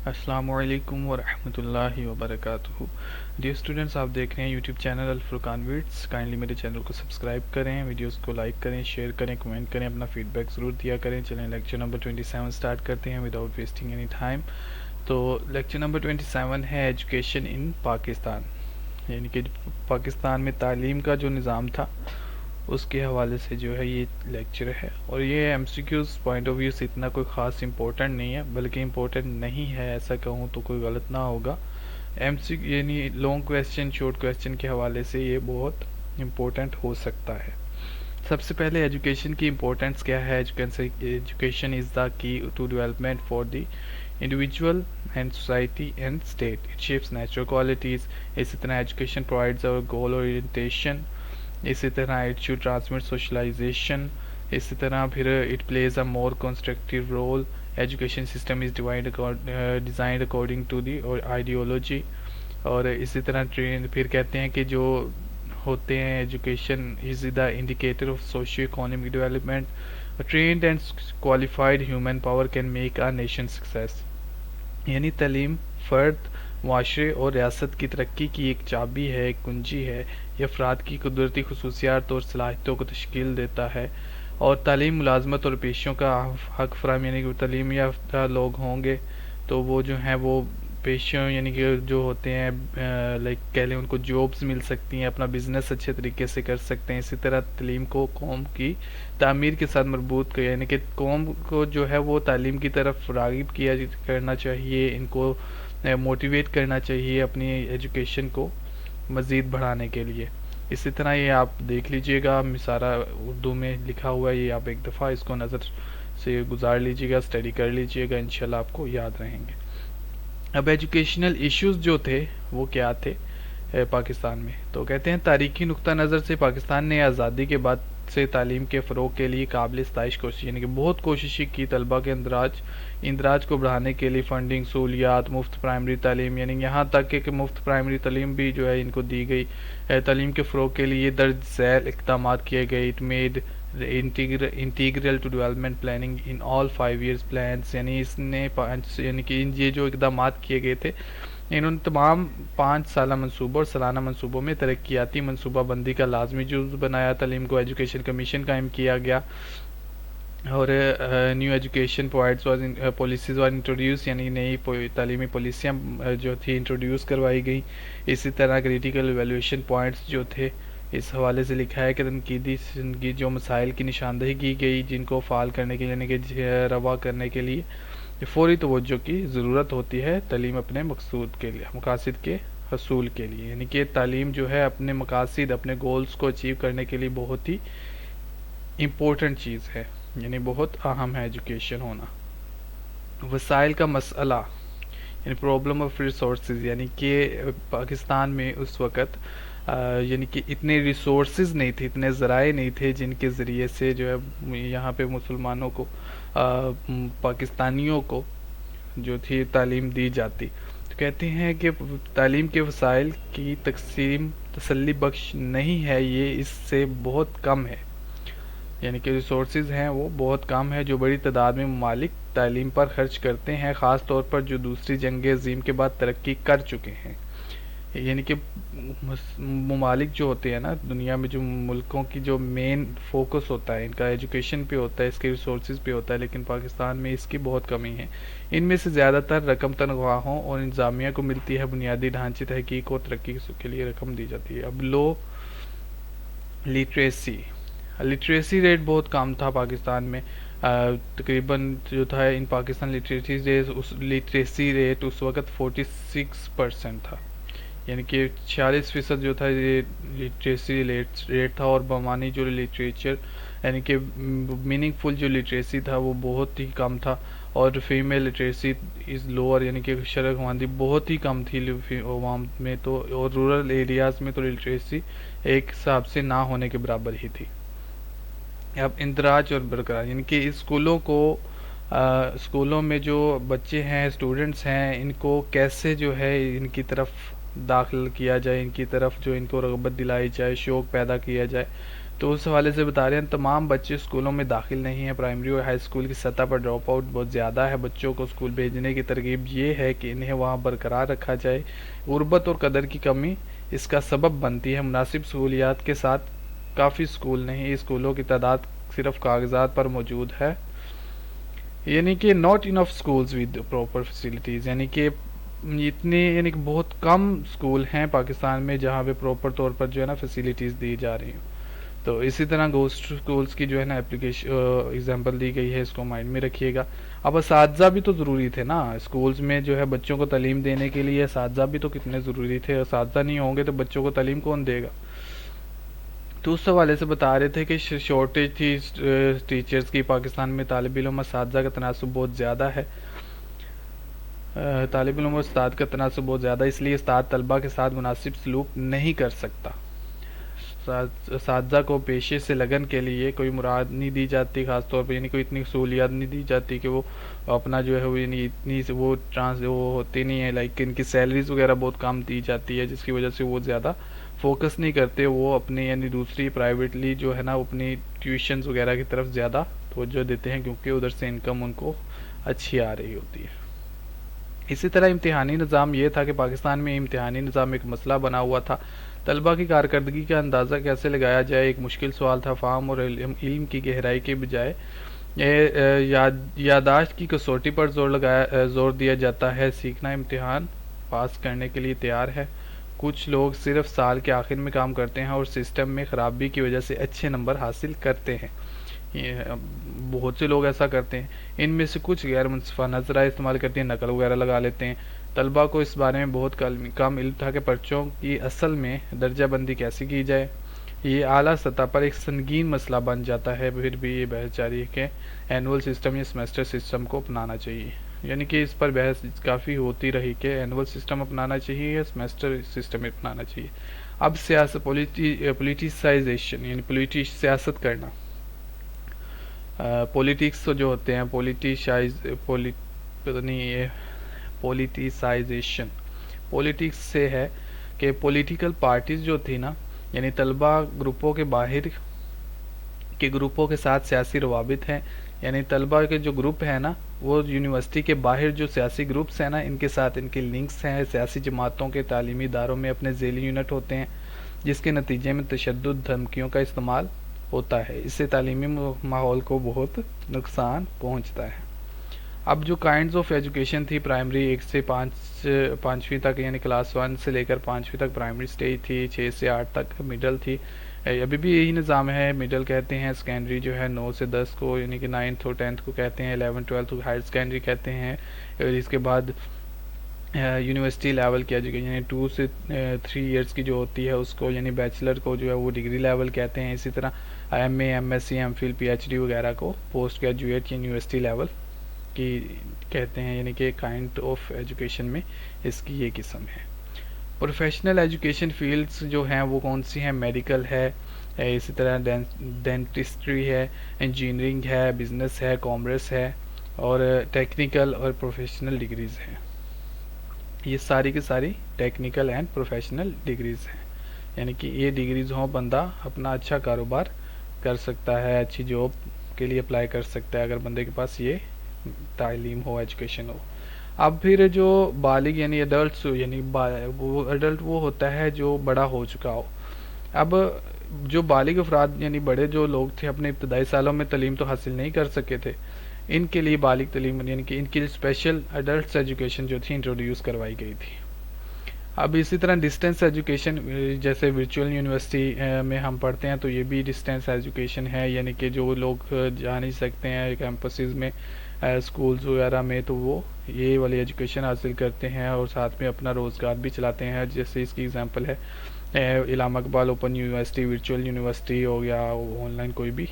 السلام علیکم ورحمۃ اللہ وبرکاتہ۔ ڈیئر اسٹوڈنٹس، آپ دیکھ رہے ہیں یوٹیوب چینل الفرقان ویڈس۔ کائنڈلی میرے چینل کو سبسکرائب کریں، ویڈیوز کو لائک کریں، شیئر کریں، کمنٹ کریں، اپنا فیڈ بیک ضرور دیا کریں۔ چلیں لیکچر نمبر 27 سٹارٹ کرتے ہیں وداؤٹ ویسٹنگ اینی ٹائم۔ تو لیکچر نمبر 27 ہے ایجوکیشن ان پاکستان، یعنی کہ پاکستان میں تعلیم کا جو نظام تھا اس کے حوالے سے جو ہے یہ لیکچر ہے، اور یہ M C Qs point of view سے اتنا کوئی خاص امپورٹنٹ نہیں ہے، بلکہ امپورٹنٹ نہیں ہے ایسا کہوں تو کوئی غلط نہ ہوگا۔ ایم سی یعنی لانگ کویسچن شارٹ کویسچن کے حوالے سے یہ بہت امپورٹنٹ ہو سکتا ہے۔ سب سے پہلے ایجوکیشن کی امپورٹنس کیا ہے؟ Education is the key to development for the individual and society and state, it shapes natural qualities. اسی طرح ایجوکیشن پرووائڈز اور گول اورینٹیشن، اسی طرح اٹ شوڈ ٹرانسمٹ سوشلائزیشن، اسی طرح پھر it plays a more constructive role. Education system is designed according to the ideology, اور اسی طرح پھر کہتے ہیں کہ جو ہوتے ہیں education is the indicator of socio economic development, trained and qualified human power can make a nation success. یعنی تعلیم فرد، معاشرے اور ریاست کی ترقی کی ایک چابی ہے، ایک کنجی ہے۔ یہ افراد کی قدرتی خصوصیات اور صلاحیتوں کو تشکیل دیتا ہے، اور تعلیم، ملازمت اور پیشوں کا حق فراہم، یعنی کہ تعلیم یافتہ لوگ ہوں گے تو وہ جو ہیں وہ پیشوں یعنی کہ جو ہوتے ہیں لائک کہہ لیں ان کو جابس مل سکتی ہیں، اپنا بزنس اچھے طریقے سے کر سکتے ہیں۔ اسی طرح تعلیم کو قوم کی تعمیر کے ساتھ مربوط یعنی کہ قوم کو جو ہے وہ تعلیم کی طرف راغب کرنا چاہیے، ان کو موٹیویٹ کرنا چاہیے اپنی ایجوکیشن کو مزید بڑھانے کے لیے۔ اسی طرح یہ آپ دیکھ لیجئے گا، سارا اردو میں لکھا ہوا ہے، یہ آپ ایک دفعہ اس کو نظر سے گزار لیجئے گا، اسٹڈی کر لیجئے گا، انشاءاللہ آپ کو یاد رہیں گے۔ اب ایجوکیشنل ایشوز جو تھے وہ کیا تھے پاکستان میں؟ تو کہتے ہیں تاریخی نقطہ نظر سے پاکستان نے آزادی کے بعد سے تعلیم کے فروغ کے لیے قابل ستائش کوشش، یعنی کہ بہت کوششیں کی طلبہ کے اندراج کو بڑھانے کے لیے، فنڈنگ، سہولیات، مفت پرائمری تعلیم، یعنی یہاں تک کہ مفت پرائمری تعلیم بھی جو ہے ان کو دی گئی۔ تعلیم کے فروغ کے لیے درج ذیل اقدامات کیے گئے۔ It made integral to development planning in all 5 years plans, یعنی اس نے یعنی کہ یہ جو اقدامات کیے گئے تھے انہوں نے تمام 5 سالہ منصوبوں اور سالانہ منصوبوں میں ترقیاتی منصوبہ بندی کا لازمی جزو بنایا۔ تعلیم کو ایجوکیشن کمیشن قائم کیا گیا، اور نیو ایجوکیشن پالیسیز اور انٹروڈیوس، یعنی نئی تعلیمی پالیسیاں جو تھی انٹروڈیوس کروائی گئی۔ اسی طرح کریٹیکل ایویلویشن پوائنٹس جو تھے اس حوالے سے لکھا ہے کہ تنقیدی جو مسائل کی نشاندہی کی گئی جن کو فعال کرنے کے لیے، یعنی کہ روا کرنے کے لیے فوری توجہ کی ضرورت ہوتی ہے تعلیم اپنے مقاصد کے حصول کے لیے، یعنی کہ تعلیم جو ہے اپنے مقاصد، اپنے گولز کو اچیو کرنے کے لیے بہت ہی امپورٹنٹ چیز ہے، یعنی بہت اہم ہے ایجوکیشن ہونا۔ وسائل کا مسئلہ، یعنی پرابلم آف ریسورسز، یعنی کہ پاکستان میں اس وقت یعنی کہ اتنے ریسورسز نہیں تھے، اتنے ذرائع نہیں تھے جن کے ذریعے سے جو ہے یہاں پہ مسلمانوں کو، پاکستانیوں کو جو تھی تعلیم دی جاتی۔ تو کہتے ہیں کہ تعلیم کے وسائل کی تقسیم تسلی بخش نہیں ہے، یہ اس سے بہت کم ہے، یعنی کہ ریسورسز ہیں وہ بہت کم ہے جو بڑی تعداد میں ممالک تعلیم پر خرچ کرتے ہیں، خاص طور پر جو دوسری جنگ عظیم کے بعد ترقی کر چکے ہیں۔ یعنی کہ ممالک جو ہوتے ہیں نا دنیا میں، جو ملکوں کی جو مین فوکس ہوتا ہے ان کا ایجوکیشن پہ ہوتا ہے، اس کے ریسورسز پہ ہوتا ہے، لیکن پاکستان میں اس کی بہت کمی ہے۔ ان میں سے زیادہ تر رقم تنخواہوں اور انتظامیہ کو ملتی ہے، بنیادی ڈھانچے، تحقیق اور ترقی کے لیے رقم دی جاتی ہے۔ اب لو لٹریسی ریٹ بہت کم تھا پاکستان میں، تقریباً جو تھا ان پاکستان لٹریسی ریٹ اس وقت 46% تھا، یعنی کہ 46% جو تھا یہ لٹریسی ریٹ تھا، اور بمانی جو لٹریچر یعنی کہ میننگ فل جو لٹریسی تھا وہ بہت ہی کم تھا، اور فیمیل لٹریسی از لوور، یعنی کہ شرح خواندگی بہت ہی کم تھی عوام میں، تو اور رورل ایریاز میں تو لٹریسی ایک حساب سے نہ ہونے کے برابر ہی تھی۔ اب اندراج اور برقرار، یعنی کہ اسکولوں میں جو بچے ہیں، اسٹوڈنٹس ہیں، ان کو کیسے جو ہے ان کی طرف داخل کیا جائے، ان کی طرف جو ان کو رغبت دلائی جائے، شوق پیدا کیا جائے۔ تو اس حوالے سے بتا رہے ہیں تمام بچے اسکولوں میں داخل نہیں ہیں. پرائمری اور ہائی اسکول کی سطح پر ڈراپ آؤٹ بہت زیادہ ہے. بچوں کو اسکول بھیجنے کی ترغیب یہ ہے کہ انہیں وہاں برقرار رکھا جائے. غربت اور قدر کی کمی اس کا سبب بنتی ہے. مناسب سہولیات کے ساتھ کافی اسکول نہیں, اسکولوں کی تعداد صرف کاغذات پر موجود ہے. یعنی کہ not enough schools with proper facilities, یعنی کہ یعنی کہ بہت کم اسکول ہیں پاکستان میں جہاں پہ پراپر طور پر جو ہے نا فیسلٹیز دی جا رہی ہیں. تو اسی طرح گھوسٹ اسکولز کی جو ہے نا اپلیکیشن ایگزامپل دی گئی ہے, اس کو مائنڈ میں رکھیے گا. اب اساتذہ بھی تو ضروری تھے نا اسکولز میں, جو ہے بچوں کو تعلیم دینے کے لیے اساتذہ بھی تو کتنے ضروری تھے. اساتذہ نہیں ہوں گے تو بچوں کو تعلیم کون دے گا؟ تو اس حوالے سے بتا رہے تھے کہ شارٹیج تھی ٹیچرز کی. پاکستان میں طالب علم اساتذہ کا تناسب بہت زیادہ ہے. طالب علم اور استاد کا تناسب بہت زیادہ, اس لیے استاد طلبہ کے ساتھ مناسب سلوک نہیں کر سکتا. اساتذہ کو پیشے سے لگن کے لیے کوئی مراد نہیں دی جاتی, خاص طور پہ یعنی کوئی اتنی سہولیات نہیں دی جاتی کہ وہ اپنا جو ہے یعنی اتنی وہ ہوتی نہیں ہے. لائک ان کی سیلریز وغیرہ بہت کم دی جاتی ہے, جس کی وجہ سے وہ زیادہ فوکس نہیں کرتے. وہ اپنی یعنی دوسری پرائیویٹلی جو ہے نا اپنی ٹیوشنز وغیرہ کی طرف زیادہ توجہ دیتے ہیں, کیونکہ ادھر سے انکم ان کو اچھی آ رہی ہوتی ہے. اسی طرح امتحانی نظام یہ تھا کہ پاکستان میں امتحانی نظام ایک مسئلہ بنا ہوا تھا. طلبہ کی کارکردگی کا اندازہ کیسے لگایا جائے ایک مشکل سوال تھا. فہم اور علم کی گہرائی کے بجائے یادداشت کی کسوٹی پر زور دیا جاتا ہے. سیکھنا امتحان پاس کرنے کے لیے تیار ہے. کچھ لوگ صرف سال کے آخر میں کام کرتے ہیں اور سسٹم میں خرابی کی وجہ سے اچھے نمبر حاصل کرتے ہیں. بہت سے لوگ ایسا کرتے ہیں. ان میں سے کچھ غیر منصفانہ ذرائع استعمال کرتے ہیں, نقل وغیرہ لگا لیتے ہیں. طلبہ کو اس بارے میں بہت کم علم تھا کہ پرچوں کی اصل میں درجہ بندی کیسے کی جائے. یہ اعلیٰ سطح پر ایک سنگین مسئلہ بن جاتا ہے. پھر بھی یہ بحث جاری ہے کہ اینول سسٹم یا سیمسٹر سسٹم کو اپنانا چاہیے. یعنی کہ اس پر بحث کافی ہوتی رہی کہ اینول سسٹم اپنانا چاہیے یا سیمسٹر سسٹم اپنانا چاہیے. اب سیاست پولیٹیسائزیشن یعنی سیاست کرنا, پولیٹکس جو ہوتے ہیں پولیٹیسائزیشن پولیٹکس سے ہے کہ پولیٹیکل پارٹیز جو تھی نا, یعنی طلبہ گروپوں کے باہر کے گروپوں کے ساتھ سیاسی روابط ہیں. یعنی طلبہ کے جو گروپ ہیں نا وہ یونیورسٹی کے باہر جو سیاسی گروپس ہیں نا ان کے ساتھ ان کے لنکس ہیں. سیاسی جماعتوں کے تعلیمی اداروں میں اپنے ذیلی یونٹ ہوتے ہیں, جس کے نتیجے میں تشدد دھمکیوں کا استعمال ہوتا ہے. اس سے تعلیمی ماحول کو بہت نقصان پہنچتا ہے. اب جو کائنڈز آف ایجوکیشن تھی, پرائمری 1 سے 5ویں تک یعنی کلاس 1 سے لے کر 5ویں تک پرائمری سٹیج تھی. 6 سے 8 تک مڈل تھی. ابھی بھی یہی نظام ہے, مڈل کہتے ہیں. سیکنڈری جو ہے 9 سے 10 کو یعنی کہ 9th اور 10th کو کہتے ہیں. 11 12 کو ہائر سیکنڈری کہتے ہیں. اور اس کے بعد یونیورسٹی لیول کی ایجوکیشن یعنی 2 سے 3 ایئرس کی جو ہوتی ہے اس کو یعنی بیچلر کو جو ہے وہ ڈگری لیول کہتے ہیں. اسی طرح M A, M S C, M Phil, P H D وغیرہ کو پوسٹ گریجویٹ یونیورسٹی لیول کی کہتے ہیں. یعنی کہ کائنڈ آف ایجوکیشن میں اس کی یہ قسم ہے. پروفیشنل ایجوکیشن فیلڈز جو ہیں وہ کون سی ہیں؟ میڈیکل ہے, اسی طرح ڈینٹسٹری ہے, انجینئرنگ ہے, بزنس ہے, کامرس ہے, اور ٹیکنیکل اور پروفیشنل ڈگریز ہیں. یہ ساری کی ساری ٹیکنیکل اینڈ پروفیشنل ڈگریز ہیں. یعنی کہ یہ ڈگریز ہوں بندہ اپنا اچھا کاروبار کر سکتا ہے, اچھی جاب کے لیے اپلائی کر سکتا ہے اگر بندے کے پاس یہ تعلیم ہو, ایجوکیشن ہو. اب پھر جو بالغ یعنی ایڈلٹس یعنی وہ ایڈلٹ وہ ہوتا ہے جو بڑا ہو چکا ہو. اب جو بالغ افراد یعنی بڑے جو لوگ تھے اپنے ابتدائی سالوں میں تعلیم تو حاصل نہیں کر سکے تھے, ان کے لیے بالغ تعلیم یعنی کہ ان کے لیے اسپیشل ایڈلٹس ایجوکیشن جو تھی انٹروڈیوس کروائی گئی تھی. اب اسی طرح ڈسٹینس ایجوکیشن جیسے ورچوئل یونیورسٹی میں ہم پڑھتے ہیں تو یہ بھی ڈسٹینس ایجوکیشن ہے. یعنی کہ جو لوگ جا نہیں سکتے ہیں کیمپسز میں, اسکولز وغیرہ میں, تو وہ یہ والی ایجوکیشن حاصل کرتے ہیں اور ساتھ میں اپنا روزگار بھی چلاتے ہیں. جیسے اس کی ایگزامپل ہے Allama Iqbal Open University, Virtual University ہو گیا, آن لائن کوئی بھی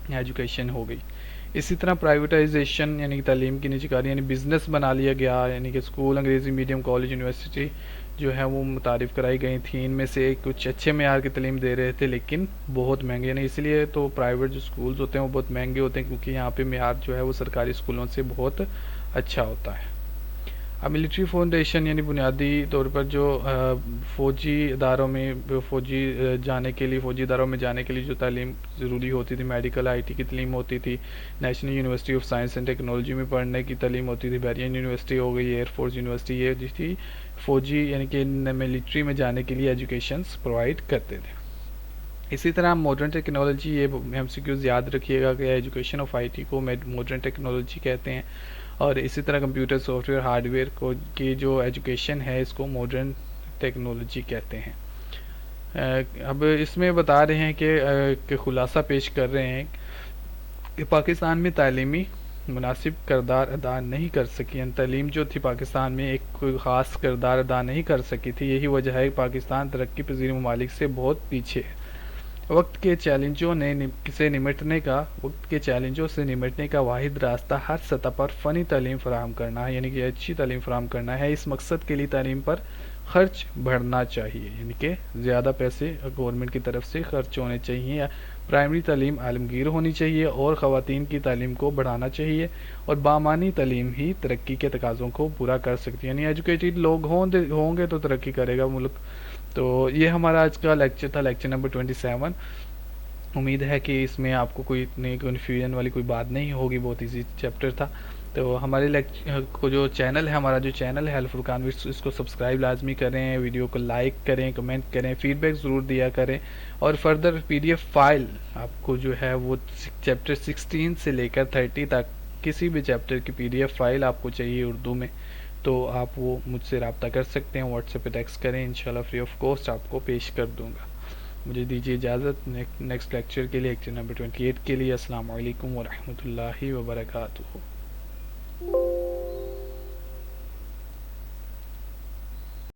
ایجوکیشن ہو گئی. اسی طرح پرائیویٹائزیشن یعنی کہ تعلیم کی نجی کاری یعنی بزنس بنا لیا گیا. یعنی کہ اسکول, انگریزی میڈیم, کالج, یونیورسٹی جو ہے وہ متعارف کرائی گئی تھیں. ان میں سے کچھ اچھے معیار کی تعلیم دے رہے تھے لیکن بہت مہنگے نہیں. اس لیے تو پرائیویٹ جو اسکولز ہوتے ہیں وہ بہت مہنگے ہوتے ہیں کیونکہ یہاں پہ معیار جو ہے وہ سرکاری اسکولوں سے بہت اچھا ہوتا ہے. اب ملٹری فاؤنڈیشن یعنی بنیادی طور پر جو فوجی اداروں میں فوجی اداروں میں جانے کے لیے جو تعلیم ضروری ہوتی تھی، میڈیکل آئی ٹی کی تعلیم ہوتی تھی، national university of science and technology میں پڑھنے کی تعلیم ہوتی تھی، بیرین یونیورسٹی ہو گئی، ایئر فورس یونیورسٹی، یہ جو تھی فوجی یعنی کہ ملٹری میں جانے کے لیے ایجوکیشنس پرووائڈ کرتے تھے۔ اسی طرح ماڈرن ٹیکنالوجی، یہ ایم سی کیوز یاد رکھیے گا کہ ایجوکیشن آف آئی ٹی کو ماڈرن ٹیکنالوجی کہتے ہیں، اور اسی طرح computer soft where hard where کو کی جو ایجوکیشن ہے اس کو ماڈرن ٹیکنالوجی کہتے ہیں۔ اب اس میں بتا رہے ہیں کہ خلاصہ پیش کر رہے ہیں کہ پاکستان میں تعلیمی مناسب کردار ادا نہیں کر سکی، یعنی تعلیم جو تھی پاکستان میں ایک کوئی خاص کردار ادا نہیں کر سکی تھی۔ یہی وجہ ہے کہ پاکستان ترقی پذیر ممالک سے بہت پیچھے ہے۔ وقت کے چیلنجوں سے نمٹنے کا واحد راستہ ہر سطح پر فنی تعلیم فراہم کرنا ہے، یعنی کہ اچھی تعلیم فراہم کرنا ہے۔ اس مقصد کے لیے تعلیم پر خرچ بڑھنا چاہیے، یعنی کہ زیادہ پیسے گورنمنٹ کی طرف سے خرچ ہونے چاہیے۔ پرائمری تعلیم عالمگیر ہونی چاہیے اور خواتین کی تعلیم کو بڑھانا چاہیے، اور بامعنی تعلیم ہی ترقی کے تقاضوں کو پورا کر سکتی ہے، یعنی ایجوکیٹڈ لوگ ہوں گے تو ترقی کرے گا ملک۔ تو یہ ہمارا آج کا لیکچر تھا، لیکچر نمبر 27۔ امید ہے کہ اس میں آپ کو کوئی اتنی کنفیوژن والی کوئی بات نہیں ہوگی، بہت ایزی چیپٹر تھا۔ تو ہمارے لیکچر کو جو چینل ہے، ہمارا جو چینل ہے الفرقان ویڈیوز، اس کو سبسکرائب لازمی کریں، ویڈیو کو لائک کریں، کمنٹ کریں، فیڈ بیک ضرور دیا کریں، اور further P D F file آپ کو جو ہے وہ چیپٹر 16 سے لے کر 30 تک کسی بھی چیپٹر کی پی ڈی ایف فائل آپ کو چاہیے اردو میں، تو آپ وہ مجھ سے رابطہ کر سکتے ہیں، واٹس ایپ پہ ٹیکسٹ کریں، انشاءاللہ فری آف کاسٹ آپ کو پیش کر دوں گا۔ مجھے دیجیے اجازت، نیکسٹ لیکچر کے لیے، لیکچر نمبر 28 کے لیے۔ السلام علیکم ورحمۃ اللہ وبرکاتہ۔